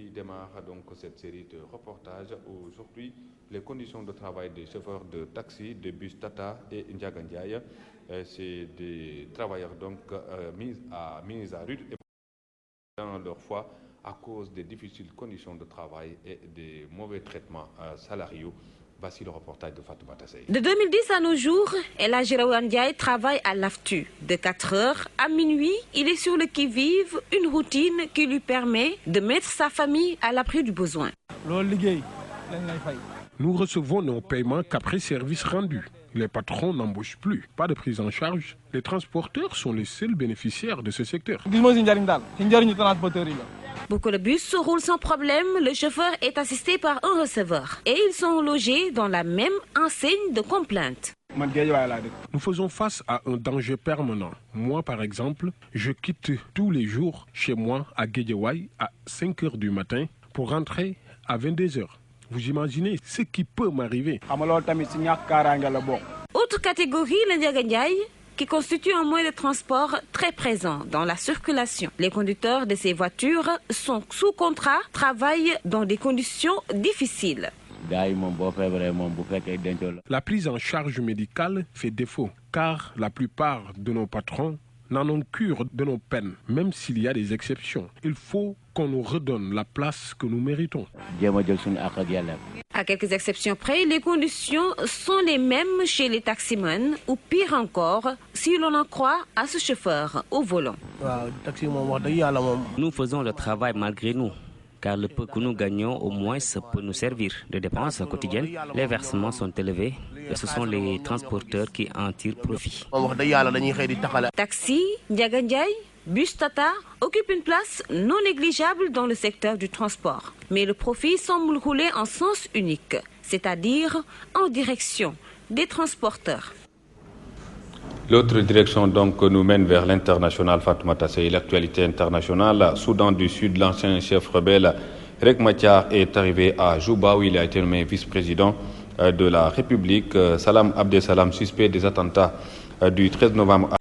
qui démarre donc cette série de reportages. Aujourd'hui, les conditions de travail des chauffeurs de taxi, de bus Tata et Ndiaga Ndiaye. C'est des travailleurs donc mis à rude dans leur foi à cause des difficiles conditions de travail et des mauvais traitements salariaux. Voici le reportage de Fatoumata Sey. De 2010 à nos jours, El Hadji Rawane Ndiaye travaille à l'AFTU. De 4h à minuit, il est sur le qui-vive, une routine qui lui permet de mettre sa famille à l'abri du besoin. Nous recevons nos paiements qu'après service rendu. Les patrons n'embauchent plus, pas de prise en charge. Les transporteurs sont les seuls bénéficiaires de ce secteur. Pour que le bus roule sans problème, le chauffeur est assisté par un receveur. Et ils sont logés dans la même enseigne de complainte. Nous faisons face à un danger permanent. Moi, par exemple, je quitte tous les jours chez moi à Guédiawaye à 5h du matin pour rentrer à 22h. Vous imaginez ce qui peut m'arriver. Autre catégorie, le Ndiaga Ndiaye, qui constitue un moyen de transport très présent dans la circulation. Les conducteurs de ces voitures sont sous contrat, travaillent dans des conditions difficiles. La prise en charge médicale fait défaut, car la plupart de nos patrons n'en ont cure de nos peines, même s'il y a des exceptions. Il faut qu'on nous redonne la place que nous méritons. À quelques exceptions près, les conditions sont les mêmes chez les taximans, ou pire encore, si l'on en croit à ce chauffeur au volant. Nous faisons le travail malgré nous, car le peu que nous gagnons au moins peut nous servir de dépenses quotidiennes. Les versements sont élevés et ce sont les transporteurs qui en tirent profit. Taxi, Ndiaga Ndiaye, bus Tata occupent une place non négligeable dans le secteur du transport. Mais le profit semble rouler en sens unique, c'est-à-dire en direction des transporteurs. L'autre direction donc nous mène vers l'international. Fatoumata Sey, l'actualité internationale. Soudan du Sud, l'ancien chef rebelle Riek Machar est arrivé à Juba où il a été nommé vice-président de la République. Salam Abdeslam, suspect des attentats du 13 novembre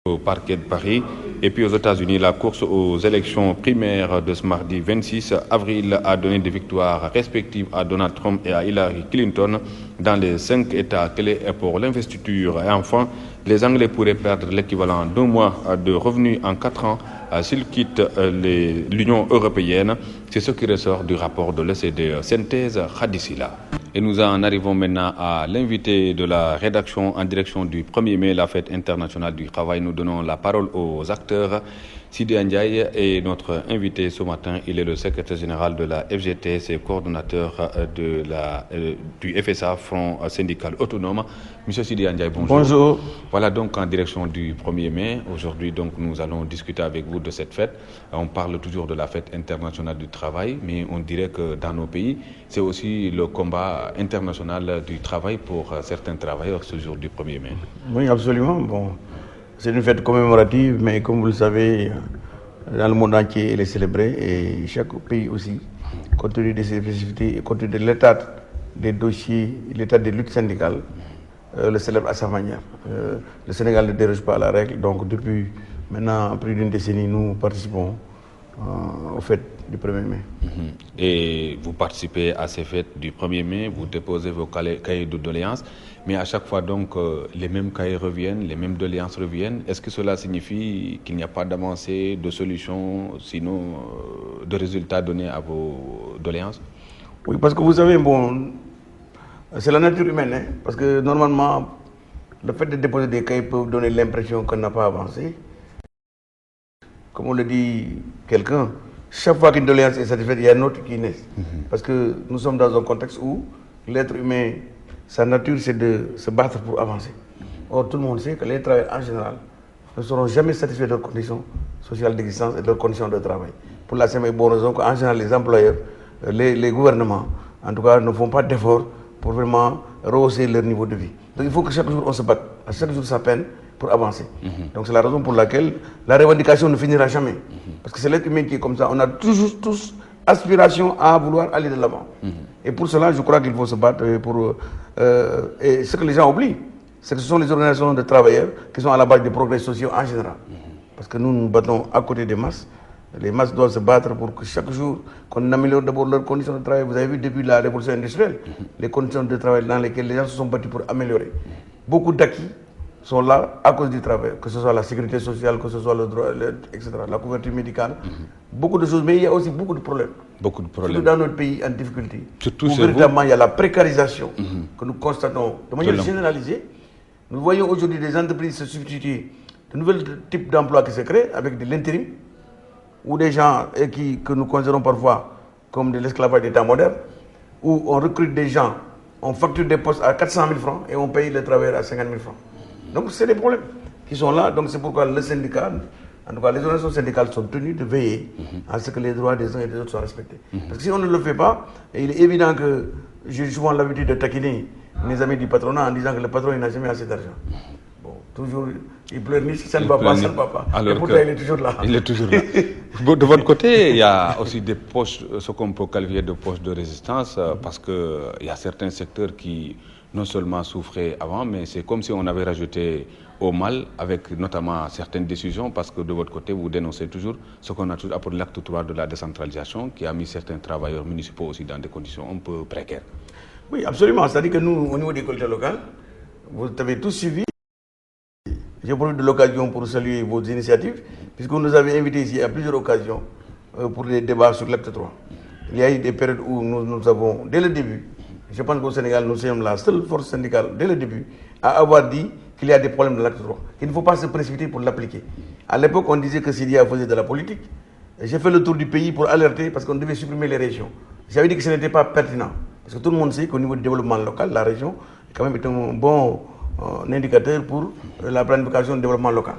au parquet de Paris. Et puis aux États-Unis, la course aux élections primaires de ce mardi 26 avril a donné des victoires respectives à Donald Trump et à Hillary Clinton dans les 5 États clés pour l'investiture. Et enfin, les Anglais pourraient perdre l'équivalent d'un mois de revenus en 4 ans s'ils quittent l'Union européenne. C'est ce qui ressort du rapport de l'OCDE. Synthèse Khadisila. Et nous en arrivons maintenant à l'invité de la rédaction en direction du 1er mai, la fête internationale du travail. Nous donnons la parole aux acteurs. Sidi Ndiaye est notre invité ce matin. Il est le secrétaire général de la FGT, c'est coordonnateur du FSA, Front syndical autonome. Monsieur Sidi Ndiaye, bonjour. Bonjour. Voilà donc en direction du 1er mai. Aujourd'hui, donc, nous allons discuter avec vous de cette fête. On parle toujours de la fête internationale du travail, mais on dirait que dans nos pays, c'est aussi le combat international du travail pour certains travailleurs ce jour du 1er mai. Oui, absolument. Bon, c'est une fête commémorative, mais comme vous le savez, dans le monde entier, elle est célébrée et chaque pays aussi, compte tenu de ses spécificités, compte tenu de l'état des dossiers, l'état des luttes syndicales, le célèbre à sa manière. Le Sénégal ne déroge pas à la règle, donc depuis maintenant plus d'une décennie, nous participons aux fêtes du 1er mai. Et vous participez à ces fêtes du 1er mai, vous déposez vos cahiers de doléances, mais à chaque fois donc les mêmes cahiers reviennent, les mêmes doléances reviennent. Est-ce que cela signifie qu'il n'y a pas d'avancée, de solution, sinon de résultats donnés à vos doléances? Oui, parce que vous savez, bon, c'est la nature humaine, hein, parce que normalement, le fait de déposer des cahiers peut donner l'impression qu'on n'a pas avancé. Comme on le dit quelqu'un, chaque fois qu'une doléance est satisfaite, il y a un autre qui naît. Parce que nous sommes dans un contexte où l'être humain, sa nature, c'est de se battre pour avancer. Or, tout le monde sait que les travailleurs en général ne seront jamais satisfaits de leurs conditions sociales d'existence et de leurs conditions de travail. Pour la simple et bonne raison qu'en général, les employeurs, les gouvernements, en tout cas, ne font pas d'efforts pour vraiment rehausser leur niveau de vie. Donc il faut que chaque jour on se batte, à chaque jour sa peine pour avancer. Donc c'est la raison pour laquelle la revendication ne finira jamais. Parce que c'est l'être humain qui est comme ça. On a toujours tous aspiration à vouloir aller de l'avant. Et pour cela, je crois qu'il faut se battre pour... et ce que les gens oublient, c'est que ce sont les organisations de travailleurs qui sont à la base des progrès sociaux en général. Parce que nous nous battons à côté des masses. Les masses doivent se battre pour que chaque jour, qu'on améliore d'abord leurs conditions de travail. Vous avez vu depuis la révolution industrielle, les conditions de travail dans lesquelles les gens se sont battus pour améliorer. Beaucoup d'acquis sont là à cause du travail, que ce soit la sécurité sociale, que ce soit le droit, etc., la couverture médicale. Beaucoup de choses, mais il y a aussi beaucoup de problèmes. Beaucoup de problèmes. Surtout dans notre pays en difficulté. Surtout où véritablement, il y a la précarisation que nous constatons de manière généralisée. Nous voyons aujourd'hui des entreprises se substituer, de nouveaux types d'emplois qui se créent avec de l'intérim, ou des gens que nous considérons parfois comme de l'esclavage d'État moderne, où on recrute des gens, on facture des postes à 400 000 francs et on paye les travailleurs à 50 000 francs. Donc c'est des problèmes qui sont là. Donc c'est pourquoi le syndicat, en tout cas les organisations syndicales sont tenues de veiller à ce que les droits des uns et des autres soient respectés. Parce que si on ne le fait pas, il est évident que j'ai souvent l'habitude de taquiner mes amis du patronat en disant que le patron il n'a jamais assez d'argent. Bon, toujours, il pleure ni si ça ne va pas, ça ne va pas. Alors et pourtant il est toujours là. Il est toujours là. De votre côté, il y a aussi des postes, ce qu'on peut qualifier de postes de résistance, parce qu'il y a certains secteurs qui non seulement souffraient avant, mais c'est comme si on avait rajouté au mal, avec notamment certaines décisions, parce que de votre côté, vous dénoncez toujours ce qu'on a toujours appelé l'acte 3 de la décentralisation, qui a mis certains travailleurs municipaux aussi dans des conditions un peu précaires. Oui, absolument. C'est-à-dire que nous, au niveau des collectivités locales, vous avez tous suivi. J'ai profité de l'occasion pour saluer vos initiatives, puisque vous nous avez invités ici à plusieurs occasions pour des débats sur l'acte 3. Il y a eu des périodes où nous avons, dès le début, je pense qu'au Sénégal, nous sommes la seule force syndicale, dès le début, à avoir dit qu'il y a des problèmes de l'acte 3, qu'il ne faut pas se précipiter pour l'appliquer. À l'époque, on disait que Syria faisait de la politique. J'ai fait le tour du pays pour alerter, parce qu'on devait supprimer les régions. J'avais dit que ce n'était pas pertinent. Parce que tout le monde sait qu'au niveau du développement local, la région quand même est un bon indicateur pour la planification du développement local.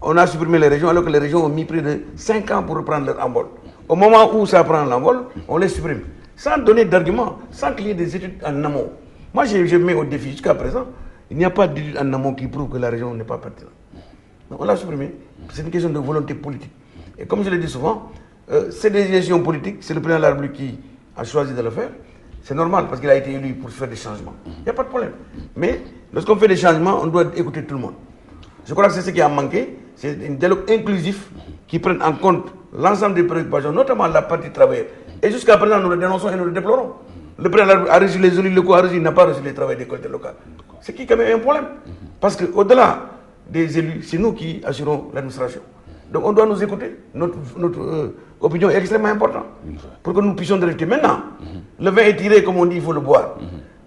On a supprimé les régions alors que les régions ont mis près de 5 ans pour reprendre leur envol. Au moment où ça prend l'envol, on les supprime. Sans donner d'arguments, sans qu'il y ait des études en amont. Moi, je mets au défi jusqu'à présent, il n'y a pas d'études en amont qui prouvent que la région n'est pas pertinente. Donc on l'a supprimé. C'est une question de volonté politique. Et comme je le dis souvent, c'est des décisions politiques, c'est le président de la République qui a choisi de le faire. C'est normal parce qu'il a été élu pour faire des changements. Il n'y a pas de problème. Mais lorsqu'on fait des changements, on doit écouter tout le monde. Je crois que c'est ce qui a manqué. C'est un dialogue inclusif qui prenne en compte l'ensemble des préoccupations, notamment la partie travailleur. Et jusqu'à présent, nous le dénonçons et nous le déplorons. Le président a reçu les élus locaux, il n'a pas reçu les travailleurs des collectivités locales. Ce qui est quand même un problème. Parce qu'au-delà des élus, c'est nous qui assurons l'administration. Donc on doit nous écouter. Notre opinion est extrêmement importante pour que nous puissions rectifier. Maintenant, le vin est tiré, comme on dit, il faut le boire.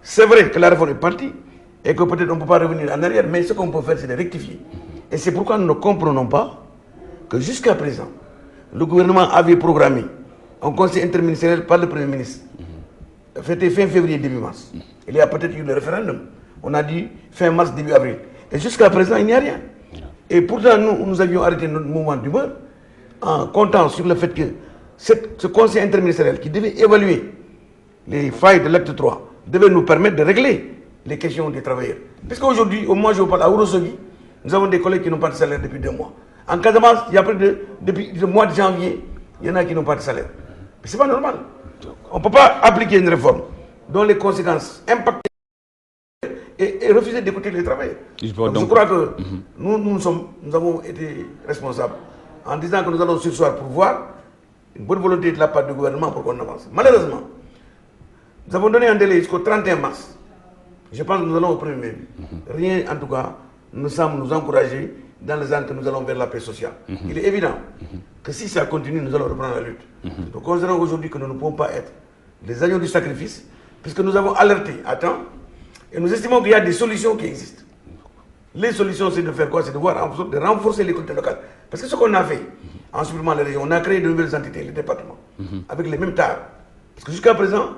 C'est vrai que la réforme est partie et que peut-être on ne peut pas revenir en arrière, mais ce qu'on peut faire, c'est de rectifier. Et c'est pourquoi nous ne comprenons pas que jusqu'à présent, le gouvernement avait programmé un conseil interministériel par le Premier ministre. C'était fin février, début mars. Il y a peut-être eu le référendum. On a dit fin mars, début avril. Et jusqu'à présent, il n'y a rien. Et pourtant, nous avions arrêté notre mouvement d'humeur en comptant sur le fait que ce conseil interministériel qui devait évaluer les failles de l'acte 3 devait nous permettre de régler les questions des travailleurs. Parce qu'aujourd'hui, au moment où je parle à Ourossogui, nous avons des collègues qui n'ont pas de salaire depuis 2 mois. En Casamance, il y a depuis le mois de janvier, il y en a qui n'ont pas de salaire. Mais ce n'est pas normal. On ne peut pas appliquer une réforme dont les conséquences impactent et refuser d'écouter les travailleurs. Donc je crois que nous avons été responsables en disant que nous allons sursoir pour voir une bonne volonté de la part du gouvernement pour qu'on avance. Malheureusement, nous avons donné un délai jusqu'au 31 mars. Je pense que nous allons au 1er mai. Rien, en tout cas, ne semble nous encourager dans les ans que nous allons vers la paix sociale. Il est évident que si ça continue, nous allons reprendre la lutte. Nous considérons aujourd'hui que nous ne pouvons pas être les agneaux du sacrifice, puisque nous avons alerté à temps, et nous estimons qu'il y a des solutions qui existent. Les solutions, c'est de faire quoi? C'est de voir en sorte de renforcer les collectivités locales. Parce que ce qu'on a fait, en supprimant les régions, on a créé de nouvelles entités, les départements, avec les mêmes tares. Parce que jusqu'à présent,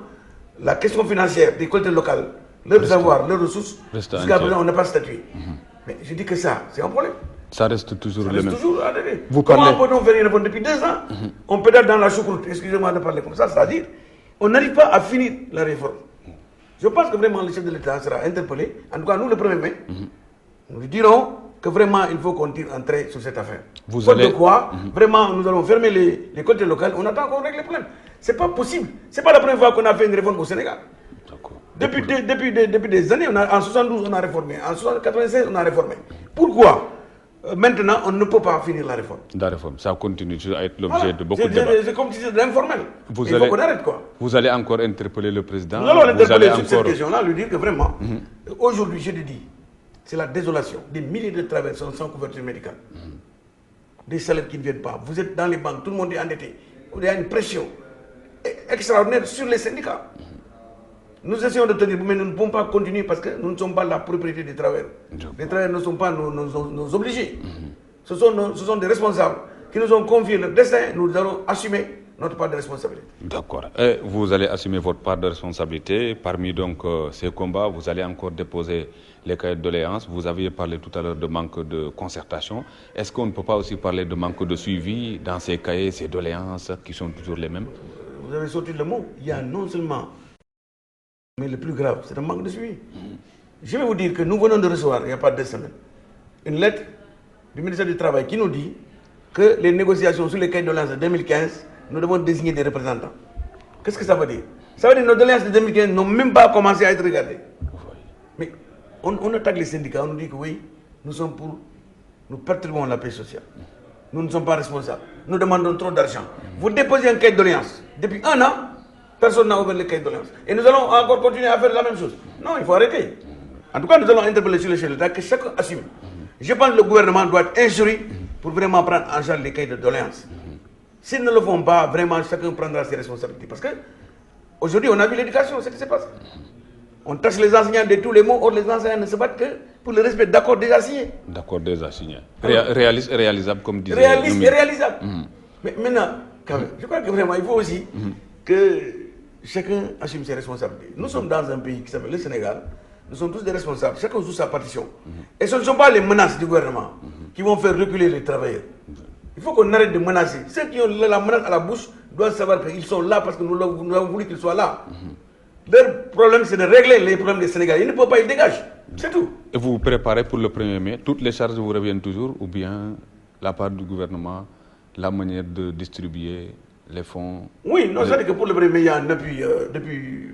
la question financière des collectivités locales, leurs avoirs, leurs ressources, jusqu'à présent, on n'a pas statué. Mais je dis que ça, c'est un problème. Ça reste toujours le même. Toujours, comment peut-on faire une réforme depuis 2 ans? On pédale dans la choucroute, excusez-moi de parler comme ça, c'est-à-dire, on n'arrive pas à finir la réforme. Je pense que vraiment le chef de l'État sera interpellé. En tout cas, nous, le 1er mai, nous lui dirons que vraiment, il faut qu'on tire un trait sur cette affaire. De quoi, vraiment, nous allons fermer les collectivités locales. On attend qu'on règle les problèmes. Ce n'est pas possible. Ce n'est pas la première fois qu'on a fait une réforme au Sénégal. Depuis des années, en 72, on a réformé. En 1996, on a réformé. Pourquoi maintenant, on ne peut pas finir la réforme. La réforme, ça continue à être l'objet de beaucoup de débats. débats. C'est comme si c'était de l'informel. Il faut qu'on arrête, quoi. Vous allez encore interpeller le président. Nous allons l'interpeller sur cette question-là, lui dire que vraiment, aujourd'hui, je le dis, c'est la désolation. Des milliers de travailleurs sont sans couverture médicale. Des salaires qui ne viennent pas. Vous êtes dans les banques, tout le monde est endetté. Il y a une pression extraordinaire sur les syndicats. Nous essayons de tenir, mais nous ne pouvons pas continuer parce que nous ne sommes pas la propriété des travailleurs. Les travailleurs ne sont pas nos obligés. Ce sont des responsables qui nous ont confié leur destin. Nous allons assumer notre part de responsabilité. D'accord. Et vous allez assumer votre part de responsabilité. Parmi donc ces combats, vous allez encore déposer les cahiers de doléances. Vous aviez parlé tout à l'heure de manque de concertation. Est-ce qu'on ne peut pas aussi parler de manque de suivi dans ces cahiers, ces doléances qui sont toujours les mêmes? Vous avez sorti le mot. Il y a non seulement, mais le plus grave, c'est un manque de suivi. Je vais vous dire que nous venons de recevoir, il n'y a pas 2 semaines, une lettre du ministère du Travail qui nous dit que les négociations sur les cahiers de doléances de 2015, nous devons désigner des représentants. Qu'est-ce que ça veut dire? Ça veut dire que nos doléances de 2015 n'ont même pas commencé à être regardées. Mais on attaque les syndicats, on nous dit que oui, nous perturbons la paix sociale. Nous ne sommes pas responsables. Nous demandons trop d'argent. Vous déposez un cahier de doléances. Depuis 1 an, personne n'a ouvert le cahier de doléances. Et nous allons encore continuer à faire la même chose. Non, il faut arrêter. En tout cas, nous allons interpeller sur le chef de l'État que chacun assume. Je pense que le gouvernement doit être instruit pour vraiment prendre en charge les cahiers de doléances. S'ils ne le font pas, vraiment, chacun prendra ses responsabilités. Parce que aujourd'hui, on a vu l'éducation, ce qui se passe. On tâche les enseignants de tous les mots, or les enseignants ne se battent que pour le respect d'accords déjà signés. D'accords déjà signés. Réaliste et réalisable, comme disait. Réaliste et réalisable. Mais maintenant, je crois que vraiment, il faut aussi que chacun assume ses responsabilités. Nous sommes dans un pays qui s'appelle le Sénégal. Nous sommes tous des responsables. Chacun joue sa partition. Et ce ne sont pas les menaces du gouvernement qui vont faire reculer les travailleurs. Il faut qu'on arrête de menacer. Ceux qui ont la menace à la bouche doivent savoir qu'ils sont là parce que nous avons voulu qu'ils soient là. Leur problème, c'est de régler les problèmes des Sénégalais. Ils ne peuvent pas, ils dégagent. C'est tout. Et vous vous préparez pour le 1er mai? Toutes les charges vous reviennent toujours ou bien la part du gouvernement, la manière de distribuer les fonds? Oui, non, c'est-à-dire que pour le 1er mai, il y a un appui depuis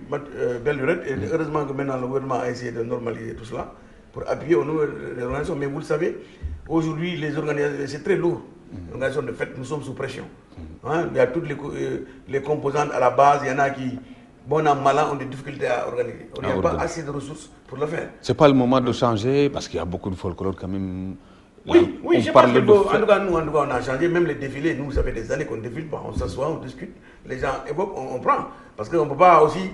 belle lurette. Et heureusement que maintenant le gouvernement a essayé de normaliser tout cela pour appuyer au niveau des organisations. Mais vous le savez, aujourd'hui, les organisations, c'est très lourd. L'organisation de fête, nous sommes sous pression. Il y a toutes les composantes à la base. Il y en a qui, bon an, mal an, ont des difficultés à organiser. On n'a pas assez de ressources pour le faire. C'est pas le moment de changer parce qu'il y a beaucoup de folklore quand même. Oui, je pense que en tout cas, nous, on a changé. Même les défilés, nous, ça fait des années qu'on ne défile pas. On s'assoit, on discute. Les gens évoquent, on prend. Parce qu'on ne peut pas aussi,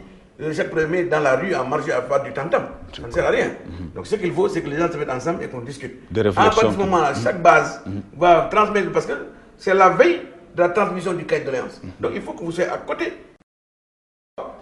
chaque 1er mai, dans la rue, à marcher, à faire du tam-tam. Ça ne sert à rien. Donc ce qu'il faut, c'est que les gens se mettent ensemble et qu'on discute. À partir de ce moment-là, chaque base va transmettre, parce que c'est la veille de la transmission du cahier de doléances. Donc il faut que vous soyez à côté.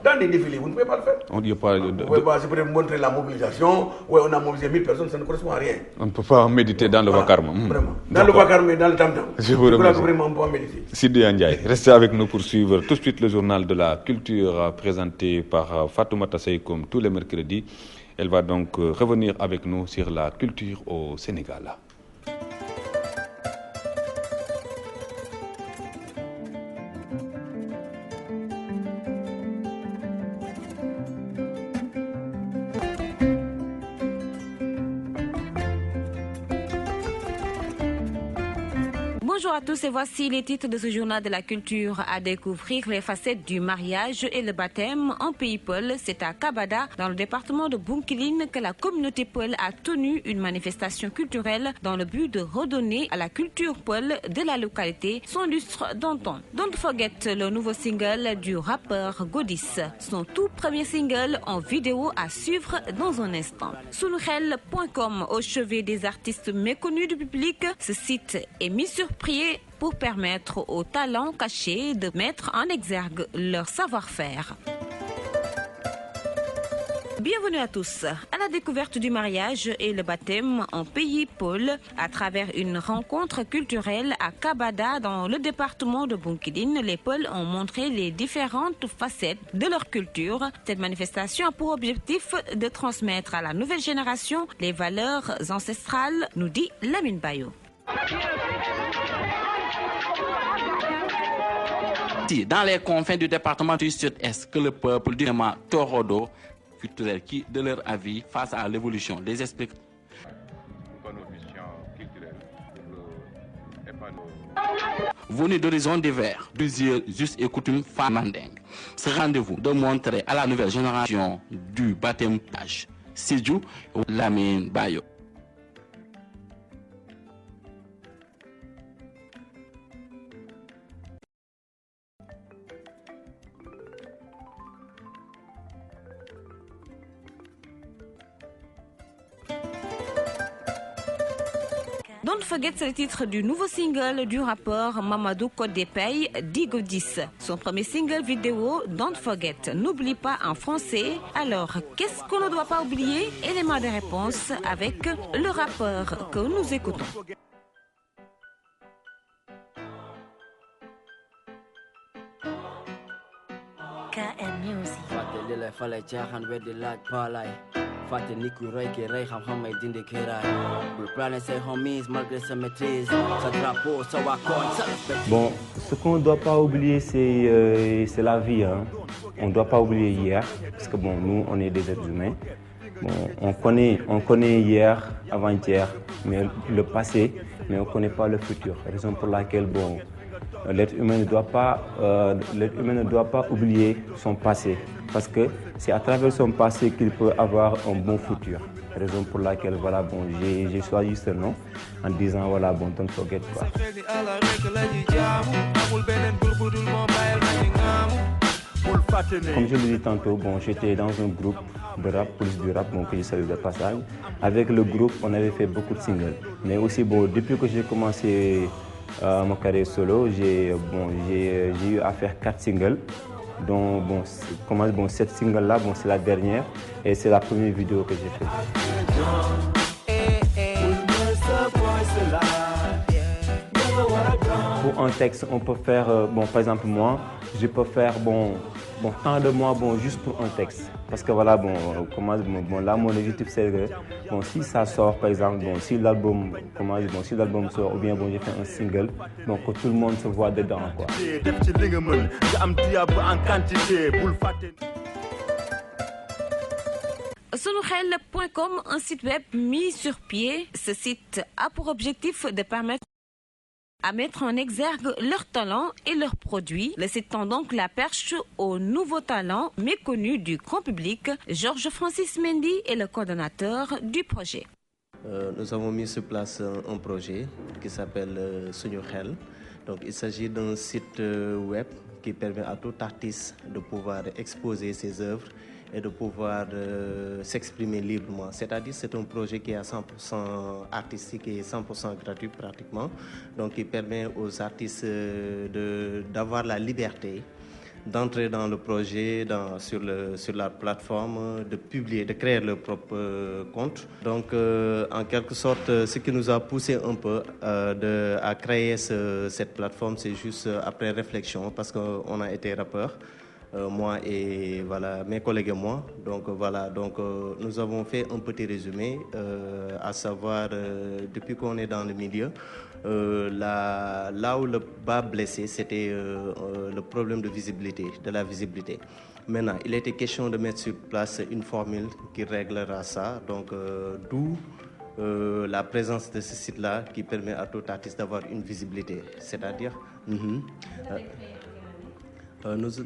Dans des défilés, vous ne pouvez pas le faire. On ne pouvez pas, c'est peut-être montrer la mobilisation. Ouais, on a mobilisé 1000 personnes, ça ne correspond à rien. On ne peut pas méditer dans le vacarme. Vraiment. Dans le vacarme et dans le tam-tam. Je vous remercie. Vraiment, on peut méditer. Sidi Ndiaye, restez avec nous pour suivre tout de suite le journal de la culture présenté par Fatoumata Seye comme tous les mercredis. Elle va donc revenir avec nous sur la culture au Sénégal. Bonjour à tous et voici les titres de ce journal de la culture. À découvrir les facettes du mariage et le baptême en pays Peul. C'est à Kabada, dans le département de Bounkiling, que la communauté Peul a tenu une manifestation culturelle dans le but de redonner à la culture Peul de la localité son lustre d'antan. Don't Forget, le nouveau single du rappeur Godis. Son tout premier single en vidéo à suivre dans un instant. Sunukhel.com, au chevet des artistes méconnus du public. Ce site est mis sur pied pour permettre aux talents cachés de mettre en exergue leur savoir-faire. Bienvenue à tous à la découverte du mariage et le baptême en pays Peul à travers une rencontre culturelle à Kabada dans le département de Bounkiling. Les Peuls ont montré les différentes facettes de leur culture. Cette manifestation a pour objectif de transmettre à la nouvelle génération les valeurs ancestrales, nous dit Lamine Bayo. Dans les confins du département du Sud-Est, que le peuple du Torodo culturel qui, de leur avis, face à l'évolution, les explique. venus d'horizons divers, d'usure, juste et coutumes mandingues. Ce rendez-vous de montrer à la nouvelle génération du baptême page, Sédhiou, Lamine Bayo. Don't Forget, c'est le titre du nouveau single du rappeur Mamadou Kodepey, Digo 10. Son premier single vidéo, Don't Forget, n'oublie pas en français. Alors, qu'est-ce qu'on ne doit pas oublier? Élément de réponse avec le rappeur que nous écoutons. KM Music. Bon, ce qu'on ne doit pas oublier, c'est la vie. Hein. On ne doit pas oublier hier, parce que bon, nous, on est des êtres humains. Bon, on connaît hier, avant-hier, mais le passé, mais on ne connaît pas le futur. Raison pour laquelle, bon, l'être humain ne doit pas oublier son passé, parce que c'est à travers son passé qu'il peut avoir un bon futur. Raison pour laquelle, voilà, bon, j'ai choisi ce nom en disant, voilà, bon, don't forget quoi. Comme je l'ai dit tantôt, bon, j'étais dans un groupe de rap, Police du rap, bon, que je salue de passage. Avec le groupe, on avait fait beaucoup de singles. Mais aussi, bon, depuis que j'ai commencé mon carrière solo, j'ai eu à faire 4 singles. Donc, bon, cette single-là, bon, c'est la dernière et c'est la première vidéo que j'ai faite. Pour un texte, on peut faire, bon, par exemple, moi, je peux faire, tant de mois, bon, juste pour un texte. Parce que voilà, là, mon objectif, c'est que, bon, si ça sort, par exemple, bon, si l'album sort, ou bien, bon, j'ai fait un single, donc que tout le monde se voit dedans, quoi. Sunuxel.com, un site web mis sur pied. Ce site a pour objectif de permettre à mettre en exergue leurs talents et leurs produits. Le site tend donc la perche aux nouveaux talents méconnus du grand public. Georges Francis Mendy est le coordonnateur du projet. Nous avons mis sur place un projet qui s'appelle Sunuxel. Donc, il s'agit d'un site web qui permet à tout artiste de pouvoir exposer ses œuvres et de pouvoir s'exprimer librement. C'est-à-dire c'est un projet qui est à 100% artistique et 100% gratuit pratiquement. Donc il permet aux artistes d'avoir la liberté d'entrer dans le projet, sur la plateforme, de publier, de créer leur propre compte. Donc en quelque sorte, ce qui nous a poussé un peu à créer cette plateforme, c'est juste après réflexion, parce qu'on a été rappeurs. Moi et voilà, mes collègues et moi. Donc voilà, nous avons fait un petit résumé, à savoir depuis qu'on est dans le milieu, là où le bas blessé, c'était le problème de la visibilité. Maintenant, il était question de mettre sur place une formule qui réglera ça, donc d'où la présence de ce site-là qui permet à tout artiste d'avoir une visibilité, c'est-à-dire...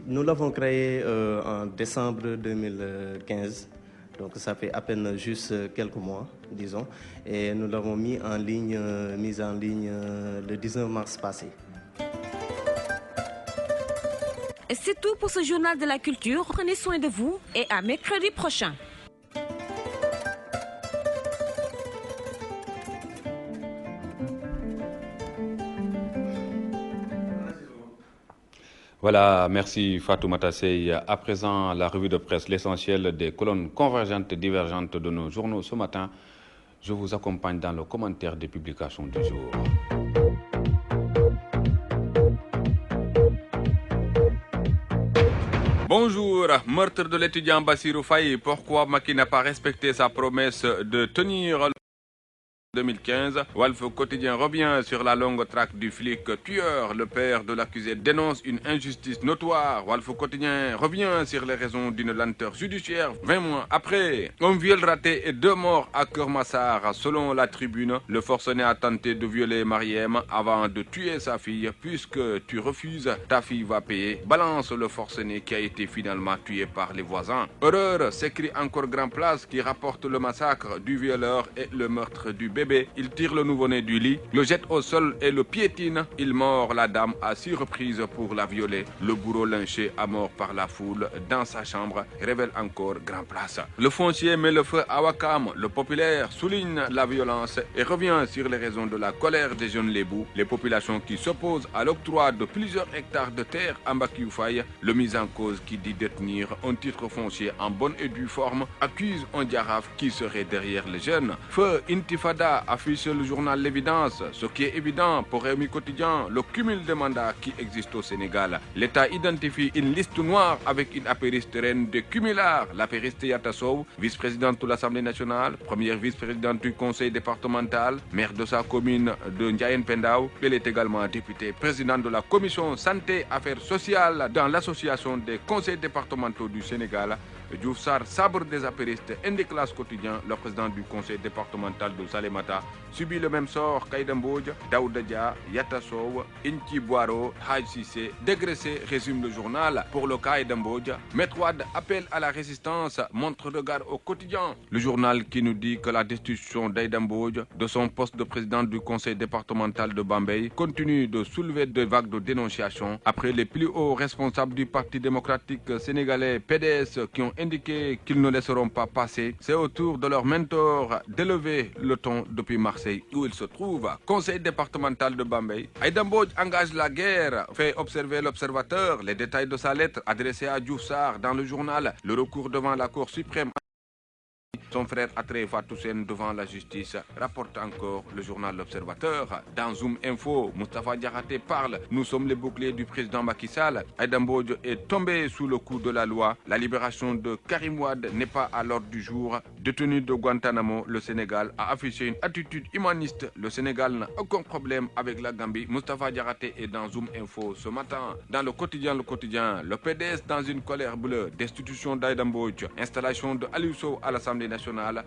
Nous l'avons créé en décembre 2015, donc ça fait à peine juste quelques mois, disons, et nous l'avons mis en ligne le 19 mars passé. C'est tout pour ce journal de la culture. Prenez soin de vous et à mercredi prochain. Voilà, merci Fatoumata Sey. À présent, la revue de presse, l'essentiel des colonnes convergentes et divergentes de nos journaux ce matin. Je vous accompagne dans le commentaire des publications du jour. Bonjour, meurtre de l'étudiant Bassirou Faye. Pourquoi Macky n'a pas respecté sa promesse de tenir 2015, Walf Quotidien revient sur la longue traque du flic tueur. Le père de l'accusé dénonce une injustice notoire. Walf Quotidien revient sur les raisons d'une lenteur judiciaire 20 mois après. Un viol raté et 2 morts à Keur-Massar. Selon la Tribune, le forcené a tenté de violer Mariem avant de tuer sa fille. Puisque tu refuses, ta fille va payer. Balance le forcené qui a été finalement tué par les voisins. Horreur, s'écrit encore Grand Place qui rapporte le massacre du violeur et le meurtre du bébé. Il tire le nouveau-né du lit, le jette au sol et le piétine. Il mord la dame à 6 reprises pour la violer. Le bourreau lynché à mort par la foule dans sa chambre, révèle encore Grand Place. Le foncier met le feu à Ouakam. Le populaire souligne la violence et revient sur les raisons de la colère des jeunes lébous. Les populations qui s'opposent à l'octroi de plusieurs hectares de terre à Mbakioufay. Le mis en cause qui dit détenir un titre foncier en bonne et due forme accuse un Diaraf qui serait derrière les jeunes. Feu Intifada affiche le journal L'Évidence. Ce qui est évident pour Rémi Quotidien, le cumul de mandats qui existe au Sénégal. L'État identifie une liste noire avec une apériste reine de cumulards. L'apériste Yatta Sow, vice-présidente de l'Assemblée nationale, première vice-présidente du conseil départemental, maire de sa commune de Ndiayen Pendao. Elle est également députée présidente de la commission santé affaires sociales dans l'association des conseils départementaux du Sénégal. Diouf Sarr, sabre des apéristes, Indéclasse Quotidien, le président du conseil départemental de Salémata, subit le même sort qu'Aïda Mbodj, Daouda Dia, Yatta Sow, Inti Boiro, Hadj Cissé. Dégraissé, résume le journal. Pour le cas d'Aïda Mbodj, Maître Wade appelle à la résistance, montre regard au quotidien. Le journal qui nous dit que la destitution d'Aïda Mbodj de son poste de président du conseil départemental de Bambey continue de soulever des vagues de dénonciation après les plus hauts responsables du Parti démocratique sénégalais PDS qui ont indiqué qu'ils ne laisseront pas passer. C'est au tour de leur mentor d'élever le ton depuis Marseille où il se trouve. Conseil départemental de Bambey. Aïda Mbodj engage la guerre, fait observer l'observateur. Les détails de sa lettre adressée à Diouf Sarr dans le journal. Le recours devant la Cour suprême. Son frère Atré Fatoussen devant la justice, rapporte encore le journal L'Observateur. Dans Zoom Info, Moustapha Diakhaté parle. Nous sommes les boucliers du président Macky Sall. Aïda Mbodj est tombé sous le coup de la loi. La libération de Karim Wade n'est pas à l'ordre du jour. Détenu de Guantanamo, le Sénégal a affiché une attitude humaniste. Le Sénégal n'a aucun problème avec la Gambie. Moustapha Diakhaté est dans Zoom Info ce matin. Dans le quotidien, le PDS dans une colère bleue. Destitution d'Aïda Mbodj. Installation de Aliou Sow à l'Assemblée nationale.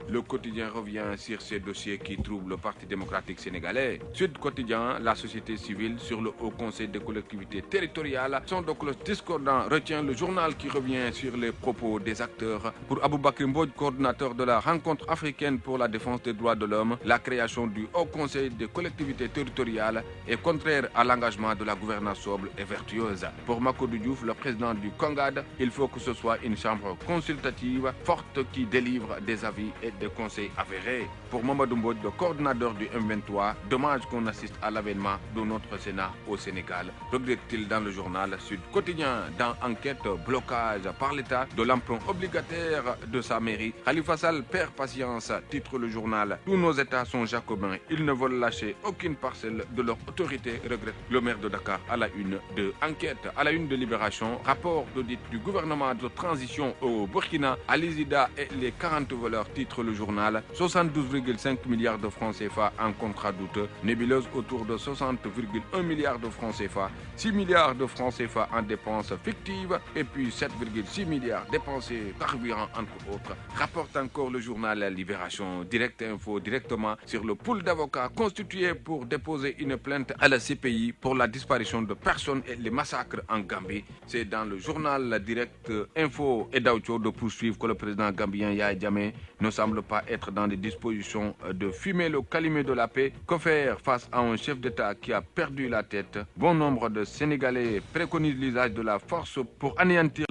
Le quotidien revient sur ces dossiers qui troublent le Parti démocratique sénégalais. Sud Quotidien, la société civile sur le Haut Conseil des collectivités territoriales. Son de cloche discordant retient le journal qui revient sur les propos des acteurs. Pour Aboubakry Mbodj, coordinateur de la rencontre africaine pour la défense des droits de l'homme, la création du Haut Conseil des collectivités territoriales est contraire à l'engagement de la gouvernance sobre et vertueuse. Pour Makodou Diouf, le président du CONGAD, il faut que ce soit une chambre consultative forte qui délivre des avis et des conseils avérés. Pour Mamadou Mbodj, le coordinateur du M23, dommage qu'on assiste à l'avènement de notre Sénat au Sénégal, regrette-t-il dans le journal Sud Quotidien. Dans Enquête, blocage par l'État de l'emprunt obligataire de sa mairie. Khalifa Sall perd patience, titre le journal. Tous nos États sont jacobins, ils ne veulent lâcher aucune parcelle de leur autorité, regrette le maire de Dakar à la une de Enquête. À la une de Libération, rapport d'audit du gouvernement de transition au Burkina, Alizida et les 40 voleurs, titre le journal. 72,5 milliards de francs CFA en contrat douteux, nébuleuse autour de 60,1 milliards de francs CFA, 6 milliards de francs CFA en dépenses fictives et puis 7,6 milliards dépensés carburant entre autres, rapporte encore le journal Libération. Direct Info directement sur le pool d'avocats constitué pour déposer une plainte à la CPI pour la disparition de personnes et les massacres en Gambie. C'est dans le journal Direct Info et d'Aoucho de poursuivre que le président gambien Yahya Jammeh ne semble pas être dans les dispositions de fumer le calumet de la paix. Que faire face à un chef d'État qui a perdu la tête? Bon nombre de Sénégalais préconisent l'usage de la force pour anéantir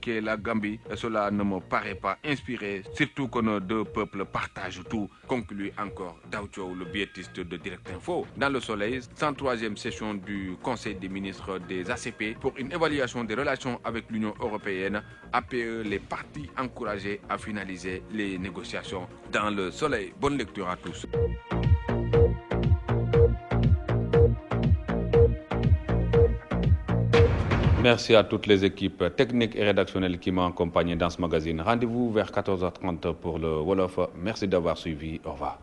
qui est la Gambie. Cela ne me paraît pas inspiré, surtout que nos deux peuples partagent tout, conclut encore Daoucho, le biétiste de Direct Info. Dans le Soleil, 103e session du Conseil des ministres des ACP pour une évaluation des relations avec l'Union européenne. APE, les partis encouragés à finaliser les négociations. Dans le Soleil, bonne lecture à tous. Merci à toutes les équipes techniques et rédactionnelles qui m'ont accompagné dans ce magazine. Rendez-vous vers 14h30 pour le Wolof. Merci d'avoir suivi. Au revoir.